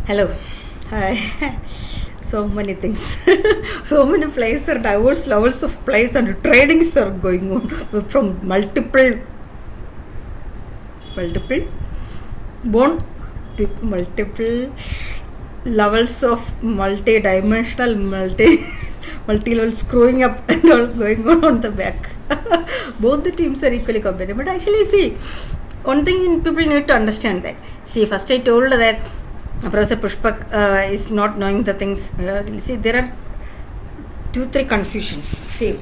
Hello. Hi. So many things. So many plays are diverse levels of plays and tradings are going on from multiple born multiple levels of multi-dimensional multi-level screwing up and all going on the back. Both the teams are equally competent. But actually, see, one thing people need to understand that. See, first I told that Professor Pushpak is not knowing the things. See, there are 2-3 confusions. See,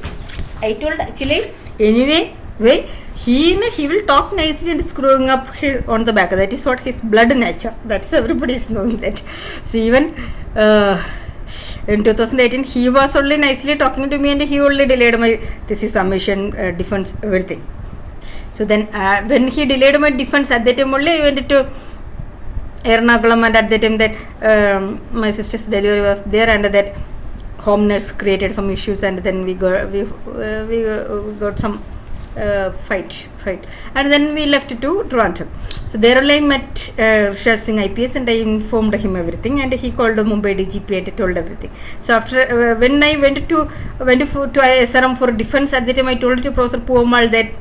I told actually anyway. He will talk nicely and screwing up on the back. That is what his blood nature. That's everybody is knowing that. See, even in 2018, he was only nicely talking to me, and he only delayed my thesis submission, defense, everything. So then, when he delayed my defense, at that time only I went to Ernakulam, and at that time that my sister's delivery was there, and that home nurse created some issues, and then we got some fight, and then we left to Toronto. So there only I met Singh IPS, and I informed him everything, and he called Mumbai DGP and told everything. So after when I went to SRM for defense, at that time I told to Professor Puamal that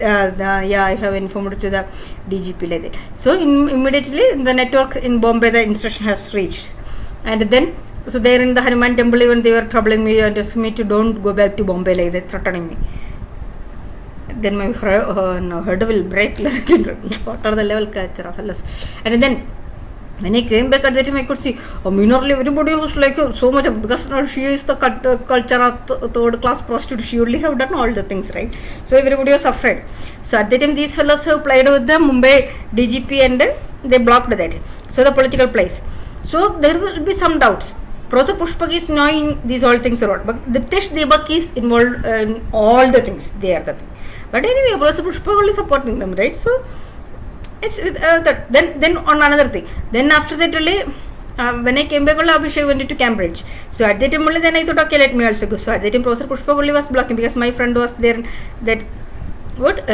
I have informed to the DGP like that. So immediately the network in Bombay, the instruction has reached, and then so there in the Hanuman temple, even they were troubling me and asking me to don't go back to Bombay like that, threatening me. Then my heart will break. What are the level culture of fellows? And then when I came back at that time, I could see minorly everybody was like so much because she is the culture of third class prostitute. She only have done all the things, right? So everybody was afraid. So at that time, these fellows have played with the Mumbai DGP and they blocked that. So the political plays. So there will be some doubts. Professor Pushpak is knowing these all things a lot, but Diptesh Debak is involved in all the things. They are the thing. But anyway, Professor Pushpak only supporting them, right? So it's that. Then on another thing. Then after that only, when I came back, Abhishek went to Cambridge. So at that time only, then I thought, okay, let me also go. So at that time, Professor Pushpak only was blocking because my friend was there. That what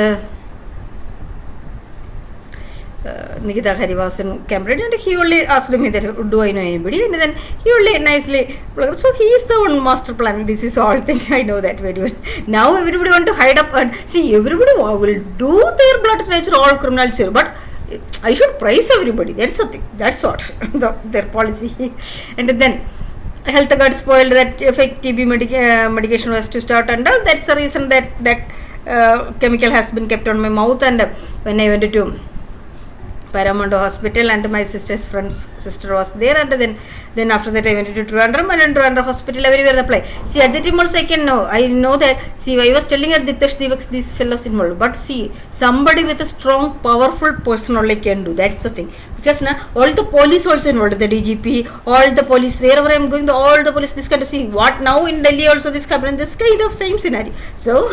Nikita Hari was in Cambridge, and he only asked me that do I know anybody, and then he only nicely, so he is the one master plan. This is all things I know that very well. Now everybody want to hide up and see, everybody will do their blood nature, all criminals here, but I should praise everybody. That's the thing. That's what their policy. And then health got spoiled, that fake TB medication was to start, and all. That's the reason that chemical has been kept on my mouth. And when I went to Paramount Hospital, and my sister's friend's sister was there, and then after that I went to Trivandrum, and in Trivandrum Hospital everywhere the play. See, at the time also I know that, see, I was telling her Diptesh Debak, these fellows involved, but see, somebody with a strong, powerful person only can do. That's the thing. Because all the police also involved, the DGP, all the police, wherever I am going, all the police, this kind of, see, what now in Delhi also this happened, this kind of same scenario. So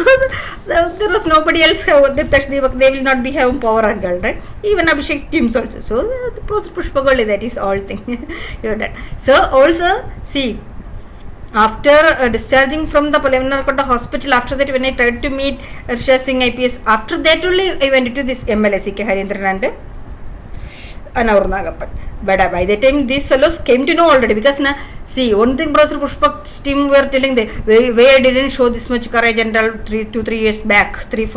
there was nobody else, Diptesh Debak, they will not be having power and all, right? Even Abhishek teams also. So the Professor Pushpak only, that is all thing. You know that. So also, see, after discharging from the Palamnarakota hospital, after that when I tried to meet Singh IPS, after that only I went to this MLSC Harindran and Anaur Nagappan. But by the time these fellows came to know already, because see, one thing Professor Pushpak's team were telling, the way I didn't show this much courage until 3-4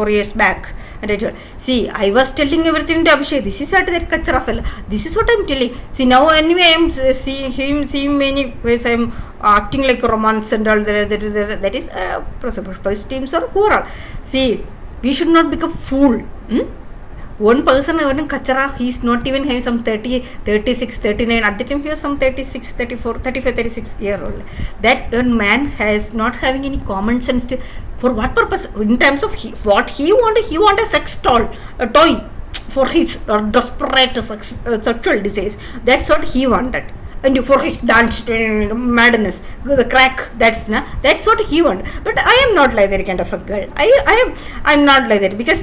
years back, and I told, see, I was telling everything to Abhishek, this is what that kachara fella, this is what I am telling. See, now anyway I am seeing many ways I am acting like a romance and all that is Professor Pushpak's teams or who are all. See, we should not become fool. One person, Kachara, he is not even having some 30, 36, 39. At the time, he was some 36, 34, 35, 36 year old. That one man has not having any common sense to, for what purpose? In terms of what he wanted a sex toy for his desperate sexual disease. That's what he wanted. And for his dance madness, the crack, that's what he wanted. But I am not like that kind of a girl. I'm not like that, because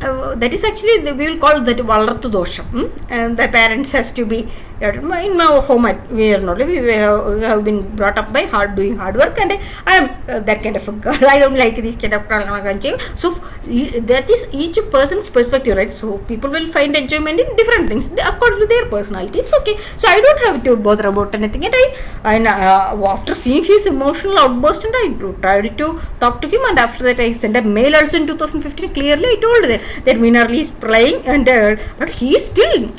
that is actually, we will call that Valarthu Dosham, and the parents has to be in my home, we have been brought up by doing hard work, and I am that kind of a girl. I don't like this kind of. So that is each person's perspective, right? So people will find enjoyment in different things according to their personality. It's okay. So I don't have to bother about anything. And after seeing his emotional outburst, and I tried to talk to him, and after that I sent a mail also in 2015. Clearly I told that Minarli is playing, and but he is still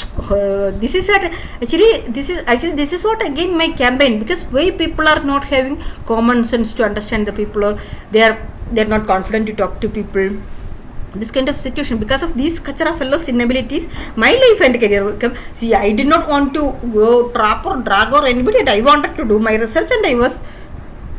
this is what again my campaign, because why people are not having common sense to understand the people, or they're not confident to talk to people. This kind of situation, because of these kachara fellows' inabilities, my life and career will come. See, I did not want to go trap or drag or anybody, and I wanted to do my research, and I was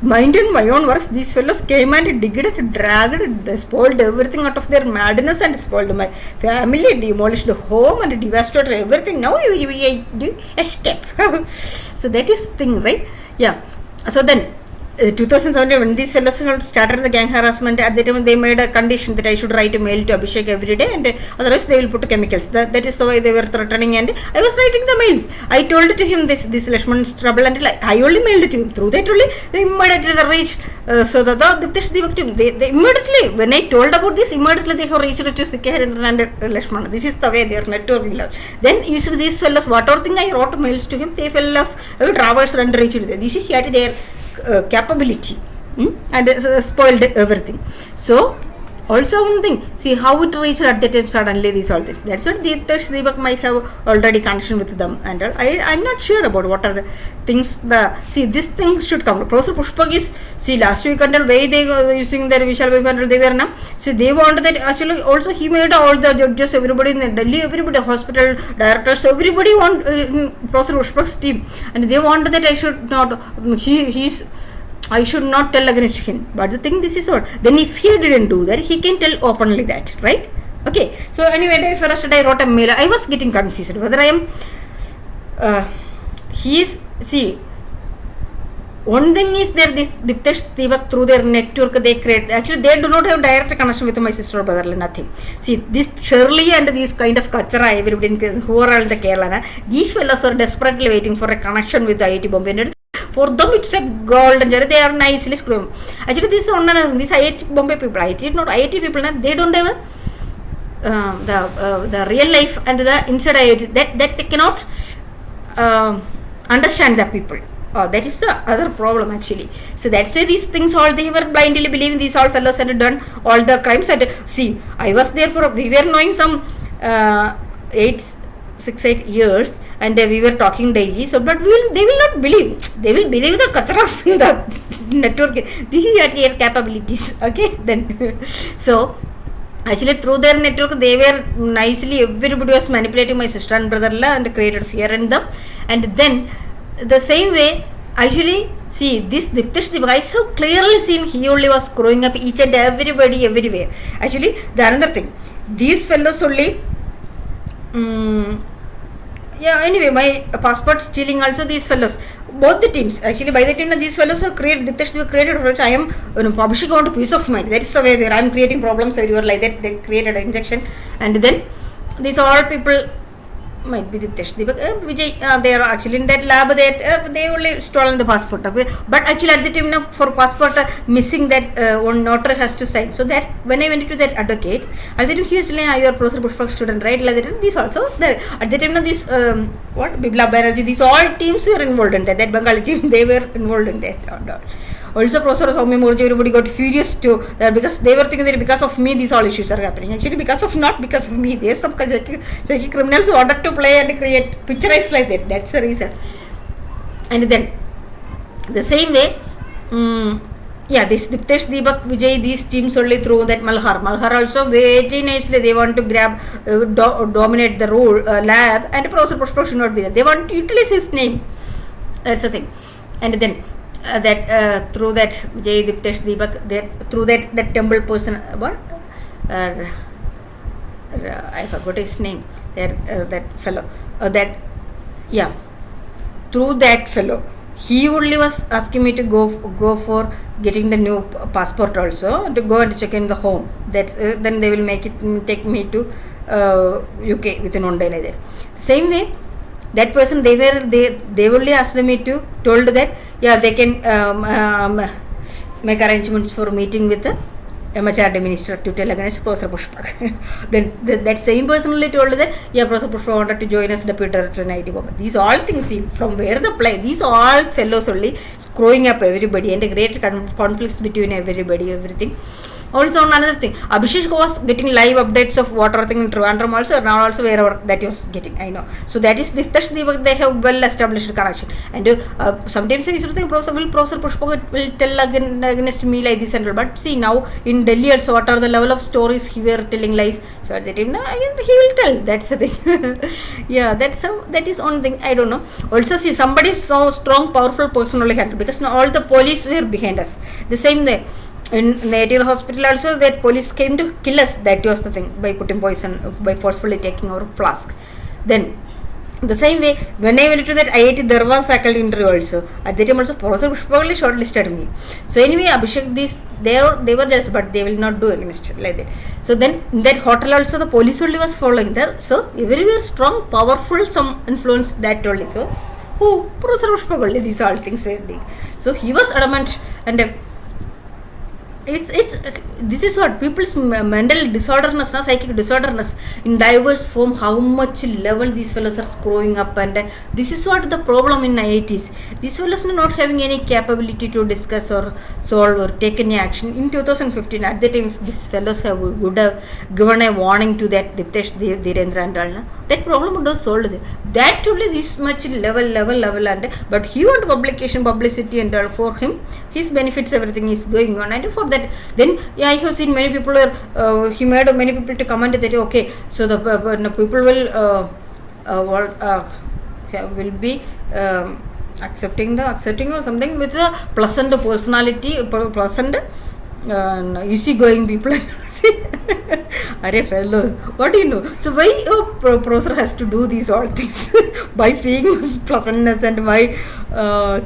minding my own works. These fellows came and digged and dragged, spoiled everything out of their madness, and spoiled my family, demolished the home, and devastated everything. Now I do escape. So that is the thing, right? Yeah. So then 2017, when these fellows started the gang harassment, at the time they made a condition that I should write a mail to Abhishek every day, and otherwise they will put chemicals. That is the way they were threatening, and I was writing the mails. I told to him this Lakshman's trouble, and I only mailed it to him. Through that only they immediately reached so the Diptesh Deepak team. They immediately, when I told about this, immediately they have reached it to Sikhe Harendran and Lakshman. This is the way they are networking. Then usually these fellows, whatever thing I wrote mails to him, they fellows will traverse and reach it. This is yet their capability, and spoiled everything. So also one thing, see how it reached at the time suddenly these all this. That's what Diptesh Deepak might have already connection with them, and I'm not sure about what are the things. This thing should come. Professor Pushpak is, last week until way they were using their Vishal Bhai, they were now. So they wanted that actually also he made all the judges, everybody in Delhi, everybody, hospital directors, everybody want Professor Pushpak's team, and they wanted that I should not. I should not tell against him. But the thing, this is what. Then if he didn't do that, he can tell openly that, right? Okay. So anyway, first I wrote a mail. I was getting confused whether I am. One thing is there, this Diptesh Deepak, through their network they create. Actually, they do not have direct connection with my sister or brother, nothing. See, this Shirley and these kind of kachara, everybody who are all the Kerala, these fellows are desperately waiting for a connection with the IIT Bombay. For them, it's a gold, and they are nicely screwed. Actually, this is one of these IIT Bombay people. IIT people, they don't have the real life and the inside IIT. That they cannot understand the people. That is the other problem actually. So that's why these things all they were blindly believing these all fellows had done all the crimes. And see, I was there we were knowing some 6-8 years, and we were talking daily. So, but they will not believe. They will believe the kacharas in the network. This is their capabilities. Okay, then so actually through their network they were nicely. Everybody was manipulating my sister and brother-in-law and created fear in them. And then the same way, actually, see this Diptesh Deepak, I have clearly seen he only was growing up each and everybody everywhere. Actually, the another thing, these fellows only. Anyway, my passport stealing also, these fellows, both the teams, actually by the time these fellows have created, Diptesh Deepak created, I am publishing on to peace of mind. That is the way there I am creating problems everywhere like that. They created an injection, and then these all people might be Diptesh Deepak, Vijay, they are actually in that lab, they only stolen the passport. But actually at the time now for passport missing, that one notary has to sign. So that when I went to that advocate, at the time he was saying, you are Professor Pushpak student, right? Like that, this also, at the time now this, Bibla Banerjee, these all teams were involved in that Bengali team, they were involved in that. Also, Professor Soumya Mukherjee, everybody got furious too, because they were thinking that because of me these all issues are happening. Actually, because of me. There's some psychic criminals who wanted to play and create picturize like that. That's the reason. And then, the same way, this Diptesh Deepak, Vijay, these teams only through that Malhar also very nicely they want to grab, dominate the role lab, and Professor Pushpak should not be there. They want to utilize his name. That's the thing. And then through that Vijay, Diptesh Deepak, through that temple person, I forgot his name. That fellow, through that fellow, he only was asking me to go for getting the new passport also, to go and check in the home. That's then they will take me to UK within one day like that. Same way, that person, they only asked me to told that yeah, they can make arrangements for meeting with the MHRD minister to tell against Professor Pushpak. Then that same person only told that yeah, Professor Pushpak wanted to join as deputy director in IIT Bombay. These all things, see from where the play, these all fellows only screwing up everybody and a great conflicts between everybody, everything. Also on another thing, Abhishek was getting live updates of water thing in Trivandrum also, now also wherever that he was getting, I know. So that is they have well established connection. And sometimes I used to think Professor Pushpak will tell against me like this and all. But see now in Delhi also, what are the level of stories he were telling lies. So at the time, he will tell. That's the thing. Yeah, that is one thing. I don't know. Also see, somebody so strong, powerful person only had to, because now all the police were behind us. The same day. In National Hospital also, that police came to kill us. That was the thing, by putting poison, by forcefully taking our flask. Then the same way, when I went to that IIT, there was faculty interview also. At that time also, Professor Pushpak shortlisted me. So anyway, Abhishek, they were jealous, but they will not do against like that. So then in that hotel also, the police only was following there. So everywhere strong, powerful, some influence that only. So who Professor Pushpak only, these all things were doing. So he was adamant, and it's this is what people's mental disorderness, psychic disorderness in diverse form, how much level these fellows are screwing up, and this is what the problem in IITs. These fellows are not having any capability to discuss or solve or take any action. In 2015, at that time, these fellows would have given a warning to that Diptesh Dhirendra and all, that problem would have solved. That only this much level, and but he want publicity and all. For him, his benefits, everything is going on, and for that, then yeah, I have seen many people he made many people to comment that okay, so the people will be accepting or something with a pleasant personality, pleasant easygoing people. Arey fellows, what do you know? So why professor has to do these all things by seeing his pleasantness and my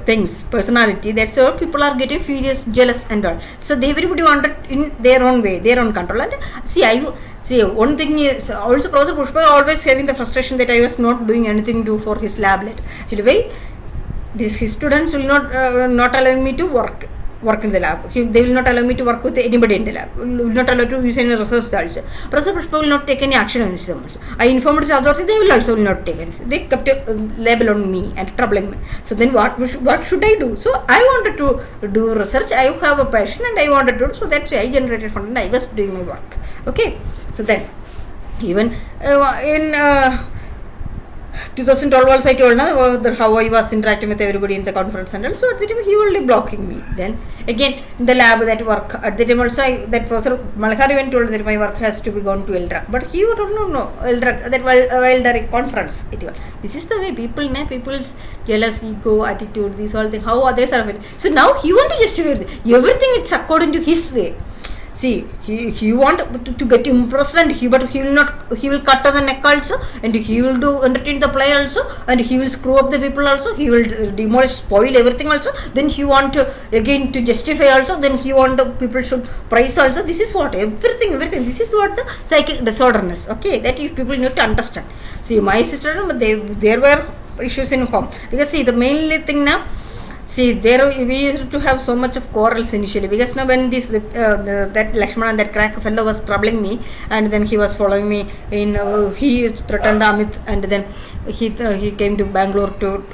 things, personality? That's why people are getting furious, jealous and all. So everybody wanted in their own way, their own control. And see one thing is also Professor Pushpak always having the frustration that I was not doing anything to for his lablet. Actually, why his students will not allow me to work in the lab. They will not allow me to work with anybody in the lab. Will not allow to use any resources also. Professor Pushpak will not take any action on them also. I informed the authority, they will also not take any. They kept a label on me and troubling me. So then what should I do? So I wanted to do research. I have a passion and I wanted to do. So that's why I generated fund and I was doing my work. Okay. So then even in 2012 also I told how I was interacting with everybody in the conference and also at the time he only blocking me. Then again in the lab that work at the time also that Professor Malhar even told that my work has to be gone to ELDRA, but he would not know ELDRA, that ELDRA conference. This is the way people's jealous ego, attitude, these all things, how others are affected. So now he want to justify everything, it's according to his way. See, he want to get impressed and he will cut the neck also, and he will entertain the play also, and he will screw up the people also, he will demolish, spoil everything also. Then he want to again to justify also, then he want people should praise also. This is what everything. This is what the psychic disorderness. Okay, that if people need to understand. See, my sister, there were issues in home, because see the mainly thing now. See, there we used to have so much of quarrels initially, because now when that Lakshman and that crack fellow was troubling me, and then he was following me in he threatened Amit, and then he came to Bangalore to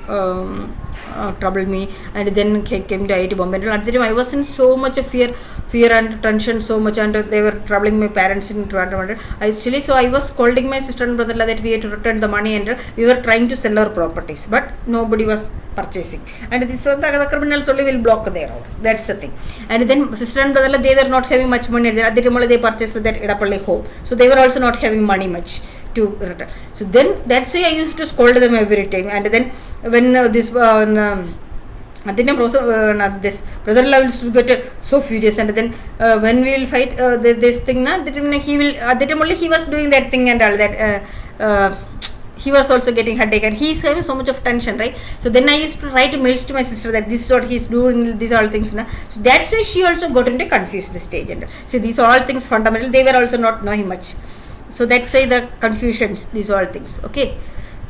trouble me, and then he came to IIT Bombay. At the time I was in so much of fear and tension, so much, and they were troubling my parents in Trivandrum. Actually, so I was scolding my sister and brother that we had to return the money, and we were trying to sell our properties, but nobody was purchasing, and this so the criminals only will block their road. That's the thing. And then sister and brother, they were not having much money at the time. They purchased that Edapalli home, so they were also not having money much to return. So then that's why I used to scold them every time. And then when this at the time also this brother-in-law will get so furious, and then when we will fight this thing, he will at the time only he was doing that thing and all that. He was also getting headache, and he is having so much of tension, right? So then I used to write mails to my sister that this is what he is doing, these all things. So that's why she also got into confused stage. And see, these all things fundamental, they were also not knowing much. So that's why the confusions, these all things. Okay.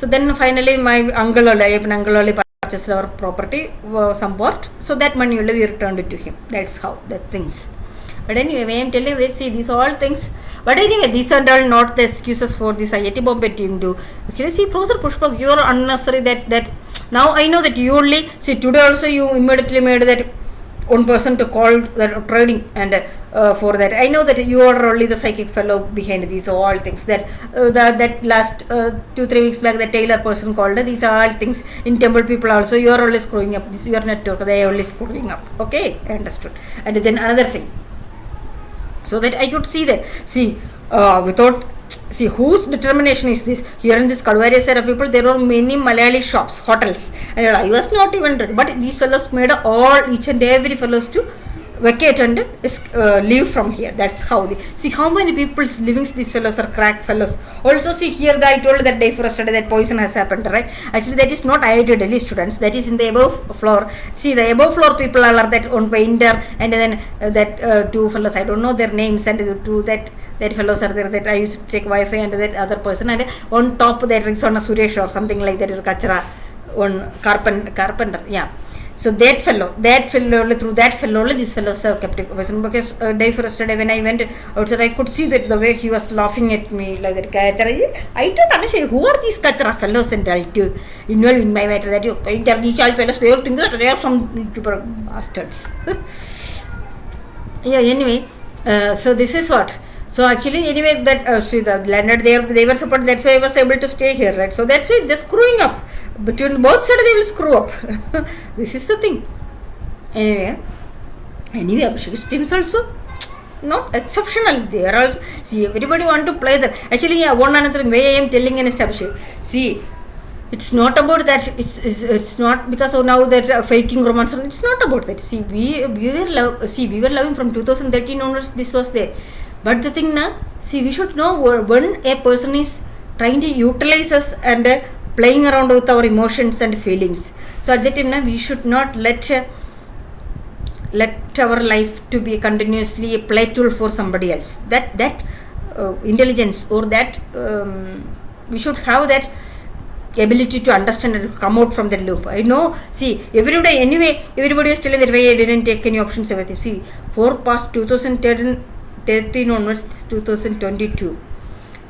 So then finally my uncle only purchased our property, some part. So that money only we returned it to him. That's how the things. But anyway, when I am telling this, see, these all things. But anyway, these are all not the excuses for this IIT Bombay team to. Actually, see, Professor Pushpa, you are unnecessary that. Now I know that you only, see, today also you immediately made that one person to call that trading and for that. I know that you are only the psychic fellow behind these all things. That last 2-3 weeks back, the Taylor person called. These are all things. In temple people also, you are only screwing up. This your network, they are only screwing up. Okay, I understood. And then another thing. So that I could see that. See, whose determination is this? Here in this Kalwari area people, there are many Malayali shops, hotels. And I was not even ready. But these fellows made each and every fellows to vacate and leave from here. That's how they see how many people's livings these fellows are crack fellows. Also see here I told that day for yesterday that poison has happened, right? Actually that is not IIT Delhi students, that is in the above floor. See the above floor people are that one painter and then that two fellows, I don't know their names, and two that fellows are there that I used to take Wi-Fi, and that other person, and on top there is on a Suresh or something like that, Kachara, one carpenter, yeah. So that fellow, through that fellow, this fellow kept it. Because day for yesterday when I went outside, I could see that the way he was laughing at me like that. I don't understand who are these Kachara fellows and I'll to involve in my matter. That you these all fellows, they all think that they are some YouTuber bastards. Yeah. Anyway, so this is what. So actually, anyway, that see the landed there, they were supported. That's why I was able to stay here, right? So that's why just screwing up between both sides, they will screw up. This is the thing. Anyway, Abhishek's teams also not exceptional. They are all, see, everybody want to play that. Actually, yeah, one another way I am telling an Abhishek. See, it's not about that. It's not because of now that faking romance. It's not about that. See, we were loving from 2013 onwards. This was there. But the thing now, see, we should know when a person is trying to utilize us and playing around with our emotions and feelings. So at that time now, we should not let our life to be continuously a play tool for somebody else. That intelligence or that we should have that ability to understand and come out from the loop. I know, see, every day anyway, everybody is telling that way I didn't take any options, everything. See, for past 2013 onwards, this 2022,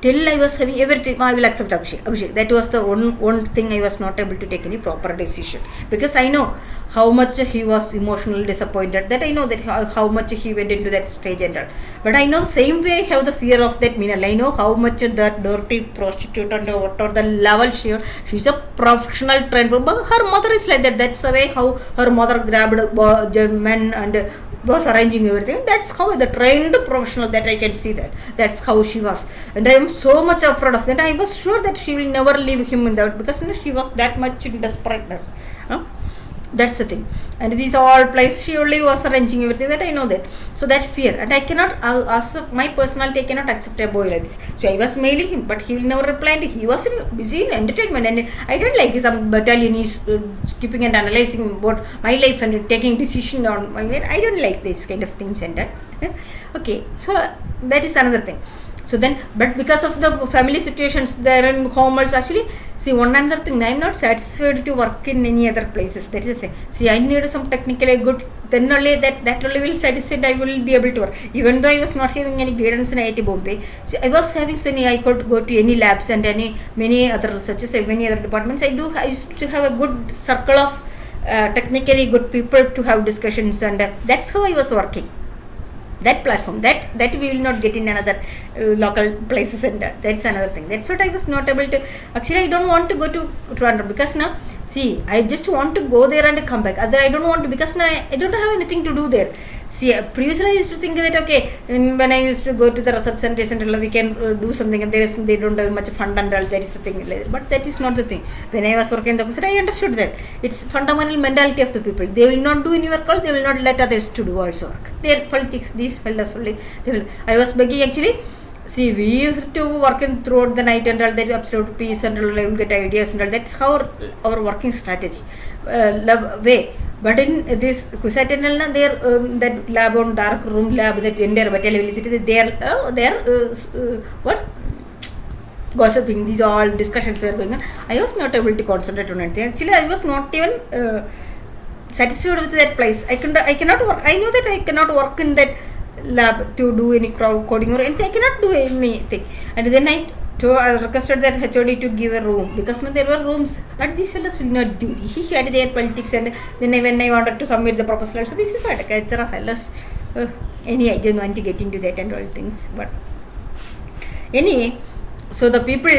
till I was having everything, I will accept Abhishek. That was the one thing I was not able to take any proper decision, because I know how much he was emotionally disappointed. That I know that how much he went into that stage and all. But I know same way I have the fear of that Minal. I know how much that dirty prostitute and whatever the level she's a professional trainer. But her mother is like that. That's the way how her mother grabbed men and was arranging everything. That's how the trained professional that I can see that. That's how she was. And I am so much afraid of that. I was sure that she will never leave him in that, because she was that much in desperateness. That's the thing. And these all places, she only was arranging everything, that I know that. So that fear. And I cannot, as my personality, I cannot accept a boy like this. So I was mailing him, but he will never reply. And he was busy in entertainment. And I don't like some battalion is skipping and analyzing about my life and taking decision on my way. I don't like this kind of things and that. Okay, so that is another thing. So then, but because of the family situations there in home also, actually, see, one another thing, I am not satisfied to work in any other places. That is the thing. See, I need some technically good, then only that only will satisfy, I will be able to work. Even though I was not having any guidance in IIT Bombay, so I was having I could go to any labs and many other researches, many other departments. I used to have a good circle of technically good people to have discussions, and that's how I was working. That platform, that we will not get in another local places, and that's another thing. That's what I was not able to. Actually, I don't want to go to Toronto, because now, see, I just want to go there and come back. Other I don't want to, because now I don't have anything to do there. See, previously I used to think that okay, when I used to go to the research centers and we can do something, and they don't have much fund and all. That is the thing, but that is not the thing. When I was working in the course, I understood that it's fundamental mentality of the people. They will not do in your call. They will not let others to do also work. Their politics, these fellows only. They will. I was begging actually. See, we used to work in throughout the night and all. There is absolute peace and all. I will get ideas and all. That's how our working strategy way. But in this Kusatanal, there that lab on dark room lab, that entire battalion, they are what? gossiping, these all discussions were going on. I was not able to concentrate on anything. Actually, I was not even satisfied with that place. I cannot work. I know that I cannot work in that lab to do any coding or anything. I cannot do anything. And then I requested that HOD to give a room, because there were rooms, but these fellows will not do. He had their politics, and then when I wanted to submit the proposal, so this is what a culture of fellows. Anyway, I don't want to get into that and all things, but anyway, so the people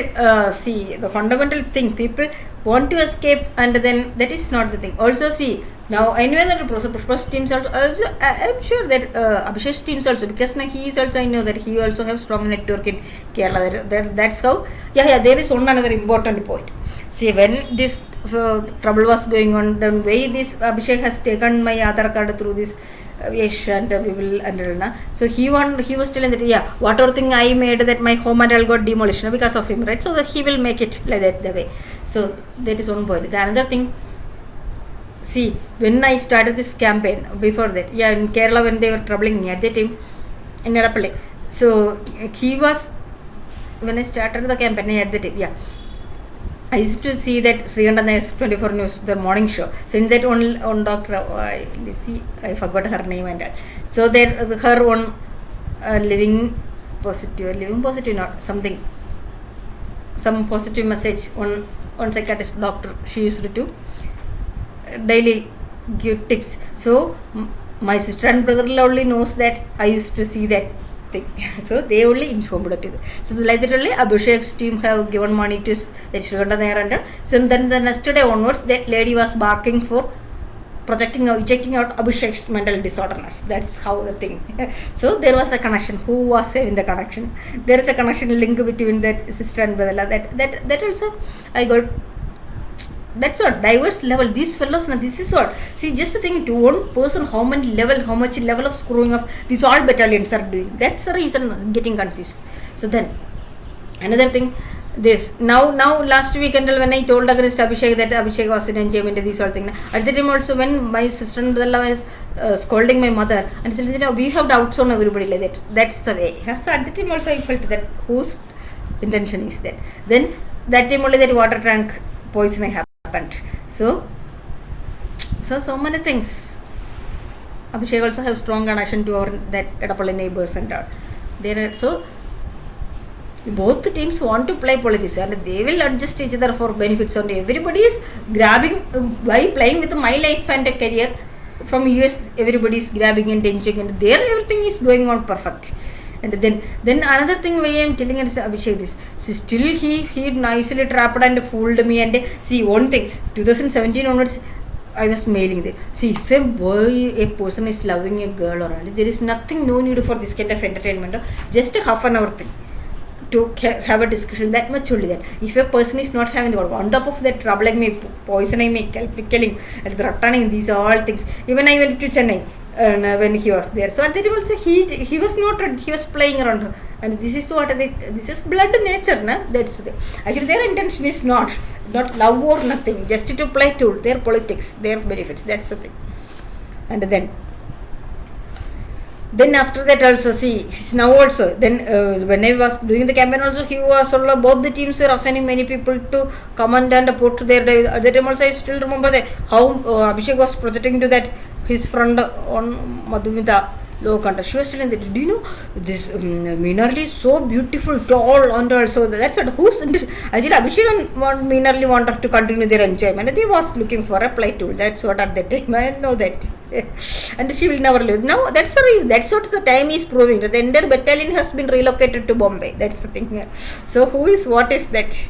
see the fundamental thing, people want to escape, and then that is not the thing. Also see, now I know that Pushpa's teams also I'm sure that Abhishek's teams also, because now he is also, I know that he also have strong network in Kerala. That's how there is one another important point. See, when this trouble was going on, the way this Abhishek has taken my Aadhaar card through this Yesh and we will and so he was telling that whatever thing I made, that my home and all got demolished because of him, right? So that he will make it like that the way. So that is one point. The another thing, see, when I started this campaign before that, in Kerala, when they were troubling me at that time in Edappally, so he was, when I started the campaign at that time, I used to see that Sreelekha S 24 News, the morning show. So in that on Dr. I forgot her name and all. So there, her one living positive, not something, some positive message on psychiatrist doctor. She used to daily give tips. So my sister and brother-in-law only knows that I used to see that thing. So they only informed it. So like that only Abhishek's team have given money to that Sreelekha there and so then the next day onwards, that lady was barking for ejecting out Abhishek's mental disorderness. That's how the thing. So there was a connection. Who was having the connection? There is a connection link between that sister and brother. That also I got. That's what diverse level. These fellows, this is what. See, just think to one person how much level of screwing up these all battalions are doing. That's the reason I'm getting confused. So then another thing, this now last weekend when I told against Abhishek that Abhishek was in enjoyment, these all things. At the time also, when my sister and brother was scolding my mother and said, we have doubts on everybody like that. That's the way. So at the time also I felt that whose intention is that. Then that time only that water tank poisoning happened. So many things. Abhishek also have strong connection to our that Edappally neighbors and all. There are, so both the teams want to play politics and they will adjust each other for benefits only. Everybody is grabbing by playing with my life and a career from US. Everybody is grabbing and enjoying, and there everything is going on perfect. And then another thing why I am telling it is Abhishek this. So still he nicely trapped and fooled me. And see, one thing, 2017 onwards, I was mailing that. See, if a person is loving a girl or anything, there is no need for this kind of entertainment. Just a half an hour thing to have a discussion, that much only that. If a person is not having the word, on top of that, troubling me, poisoning me, killing, and threatening, these are all things. Even I went to Chennai when he was there. So at that time also he was not, he was playing around. And this is what this is blood nature, na? That's the actually their intention is not love or nothing, just to play to their politics, their benefits. That's the thing. And then after that also, see, now also, then when I was doing the campaign also, he was also, both the teams were assigning many people to command and put their, at that time also I still remember that how Abhishek was projecting to that his friend on Madhumita low contest. She was telling that, do you know this Minarli is so beautiful, tall, and also that's what who's actually Abhishek and Minarli wanted to continue their enjoyment. They was looking for a play tool. That's what at that time I know that. And she will never leave. Now that's the reason. That's what the time is proving. The entire battalion has been relocated to Bombay. That's the thing. So what is that?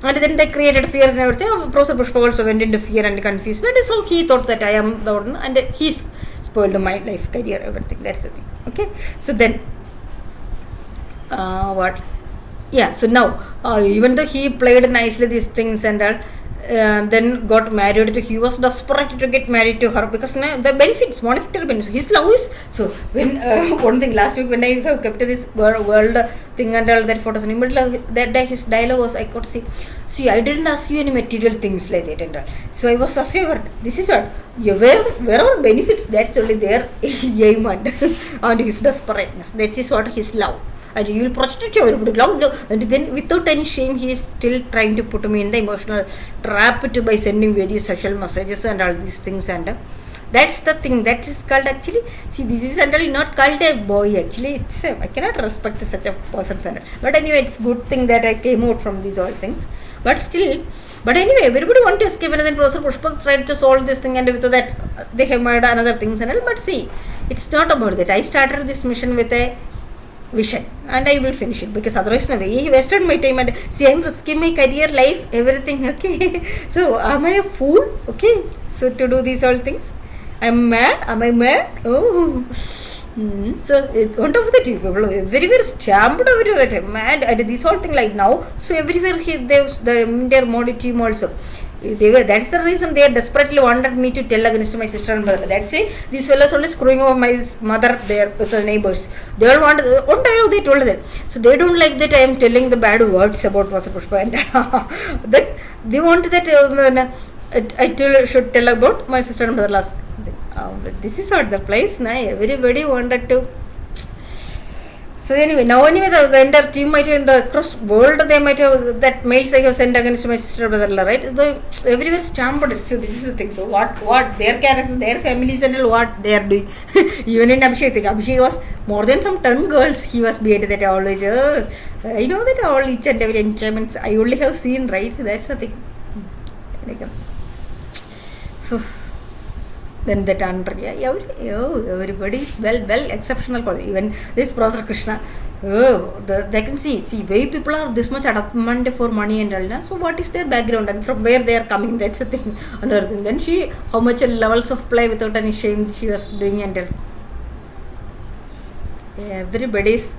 And then they created fear and everything. Professor Pushpa also went into fear and confusion. That is how he thought that I am the one, and he spoiled my life, career, everything. That's the thing. Okay. So then, what? Yeah. So now, even though he played nicely these things and all, then got married to, he was desperate to get married to her because now the benefits, monetary benefits, his love is. So when one thing last week when I have kept this world thing and all that photos, in the middle of that day his dialogue was, I could see I didn't ask you any material things like that and all. So I was asking her, this is what where are benefits, that's only there aim and his desperateness, that is what his love. and you will prostitute everybody, and then without any shame he is still trying to put me in the emotional trap by sending very social messages and all these things. And that's the thing that is called, actually, see, this is actually not called a boy, actually it's I cannot respect such a person. But anyway, it's good thing that I came out from these all things. But still, but anyway, everybody want to escape, and then Professor Pushpa tried to solve this thing, and with that they have made another things and all. But see, it's not about that. I started this mission with a vision, and I will finish it, because otherwise no way. He wasted my time, and see, I'm risking my career, life, everything, okay. So am I a fool, okay, so to do these all things? I'm mad, am I mad? Oh. So on top of that, people everywhere stamped over that mad, and this whole thing like now, so everywhere their Modi team also, that's the reason they desperately wanted me to tell against my sister and brother. That's why these fellows only screwing over my mother there with the neighbors. They all want, one dialogue they told them, so they don't like that I am telling the bad words about Professor Pushpa, and that they want that I should tell about my sister and brother last. This is not the place. Now everybody wanted to. So anyway, the entire team might have in the cross world, they might have that mails I have sent against my sister brother, right? Everywhere stamped it. So this is the thing. So what their character, their families and all, what they are doing. Even in Abhishek was more than some 10 girls he was behind that always. I know that all each and every enchantments I only have seen, right? That's the thing. Then that under, everybody is well exceptional quality. Even this Professor Krishna, they can see why people are this much adamant for money and all that. So what is their background and from where they are coming? That's the thing. Another thing. Then she, how much levels of play without any shame she was doing, and everybody's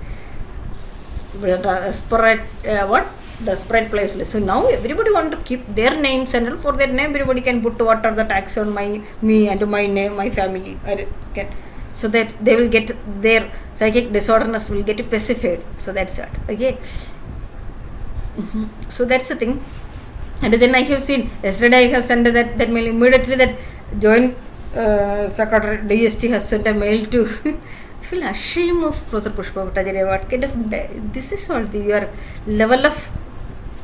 desperate place. So now everybody want to keep their names, and for their name everybody can put what are the tax on me and my name, my family, so that they will get their psychic disorderness will get pacified. So that's it. Okay. So that's the thing. And then I have seen yesterday I have sent that mail immediately, that Joint Secretary DST has sent a mail to I feel ashamed of Professor Pushpa Bhattacharya. What kind of this is all your level of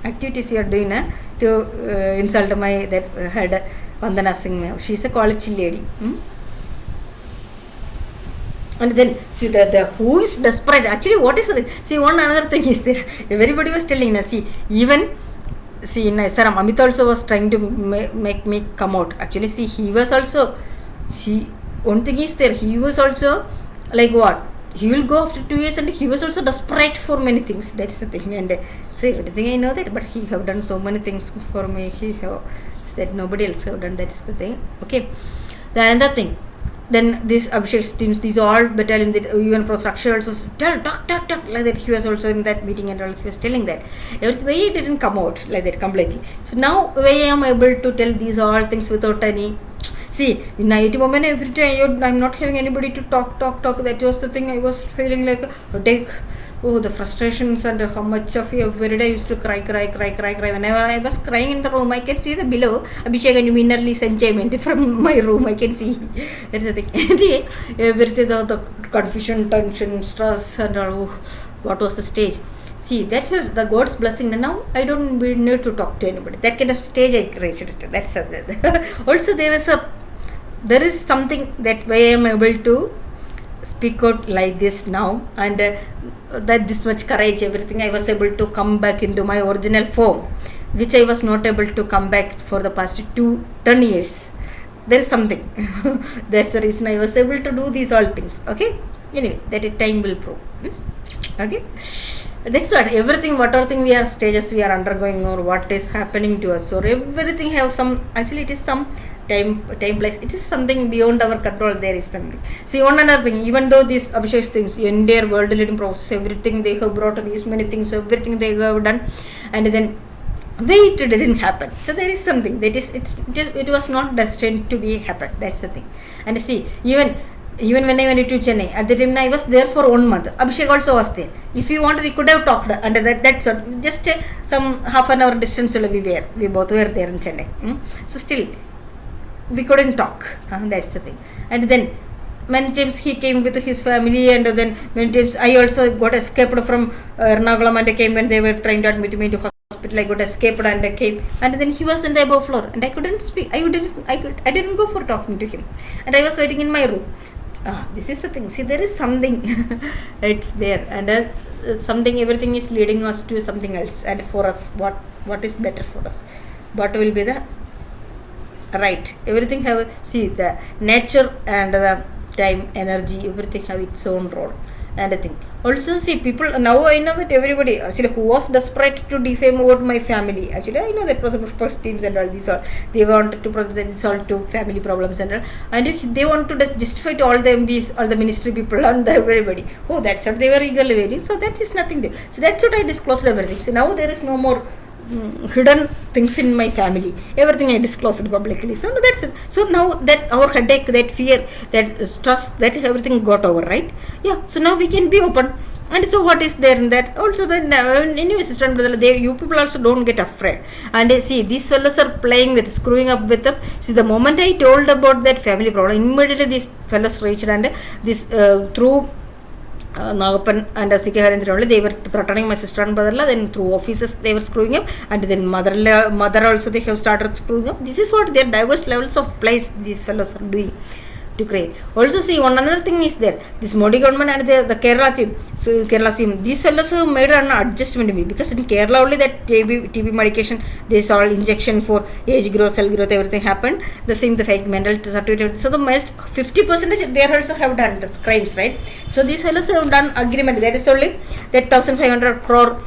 activities you are doing to insult my that head Vandana Singh. She is a college lady. And then see the who is desperate. Actually, what is it? See, one another thing is there. Everybody was telling us. See, even see in Saram, Amit also was trying to make me come out. Actually, see, he was also. See, one thing is there. He was also like what? He will go after 2 years, and he was also desperate for many things. That's the thing. And so everything I know that, but he have done so many things for me. He have that nobody else have done. That is the thing. Okay. The another thing. Then this Abhishek teams, these all battalion, even Pro structure also talk like that. He was also in that meeting and all. He was telling that. Every way it didn't come out like that completely. So now I am able to tell these all things without any. See, in IIT moment, every time I'm not having anybody to talk. That was the thing. I was feeling like a headache. Oh, the frustrations and how much of every day I used to cry. Whenever I was crying in the room, I can see the below Abhishek and innerly enjoyment from my room. I can see. That's the thing. Everything, the confusion, tension, stress, and all. What was the stage? See, that was the God's blessing. And now I don't need to talk to anybody. That kind of stage I reached it. That's also there is something that way I am able to speak out like this now, and that this much courage, everything, I was able to come back into my original form, which I was not able to come back for the past 10 years. There is something. That's the reason I was able to do these all things. Okay. Anyway, that time will prove. Okay. That's what everything, whatever thing we are stages we are undergoing, or what is happening to us, or everything have some. Actually, it is some time place. It is something beyond our control. There is something. See, one another thing. Even though these Abhishek things, in their world leading process, everything they have brought these many things, everything they have done, and then wait, it didn't happen. So there is something that is it was not destined to be happen. That's the thing. And see, even when I went to Chennai, at the time I was there for 1 month. Abhishek also was there. If you want, we could have talked. And that's just some half an hour distance we both were there in Chennai. So still, we couldn't talk. That's the thing. And then many times he came with his family, and then many times I also got escaped from Ernakulam, and I came when they were trying to admit me into hospital. I got escaped and I came, and then he was in the above floor, and I couldn't speak. I didn't go for talking to him, and I was waiting in my room. This is the thing. See, there is something. It's there, and something. Everything is leading us to something else, and for us, what is better for us? What will be the right? Everything have, see, the nature and the time, energy, everything have its own role and a thing. Also, see, people now, I know that everybody actually who was desperate to defame about my family, actually I know that was first teams and all these all, they wanted to resolve to family problems and all, and they want to justify to all the MPs, all the ministry people and everybody. Oh, that's what they were eagerly waiting. So that is nothing there. So that's what I disclosed everything. So now there is no more hidden things in my family. Everything I disclosed publicly. So that's it. So now that our headache, that fear, that stress, that everything got over, right? Yeah. So now we can be open. And so what is there in that? Also, then anyway, sister and brother, you people also don't get afraid. And see, these fellows are playing with, screwing up with the. See, the moment I told about that family problem, immediately these fellows reached, and this through Nagapan and Sikharan, they were threatening my sister and brother. Then through offices they were screwing up, and then mother also they have started screwing up. This is what their diverse levels of plays these fellows are doing to create. Also, see, one another thing is there. This Modi government and the Kerala team. So Kerala team, these fellows have made an adjustment to me, because in Kerala only that TB medication, this all injection for age growth, cell growth, everything happened. The same, the fake mental certificate. So the most 50% they also have done the crimes, right? So these fellows have done agreement. That is only that 1,500 crore,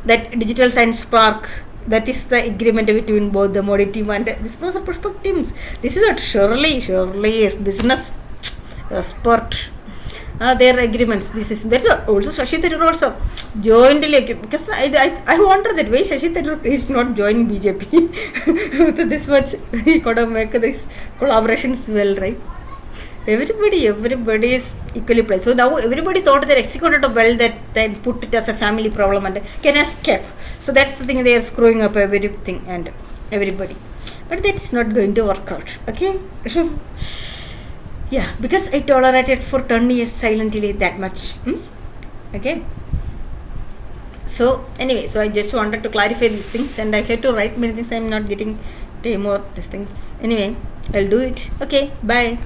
that digital science park. That is the agreement between both the Modi team and this prospect teams. This is what surely is business sport. Their agreements. This is that. Also, Shashi Tharoor also jointly, because I wonder that way Shashi Tharoor is not joining BJP with this much. He could have make these collaborations well, right? Everybody is equally placed. So now everybody thought they executed well, that then put it as a family problem and can escape. So that's the thing, they are screwing up everything and everybody. But that is not going to work out. Okay? Yeah, because I tolerated for 10 years silently that much. Okay? So anyway, so I just wanted to clarify these things, and I had to write many things. I'm not getting time or these things. Anyway, I'll do it. Okay, bye.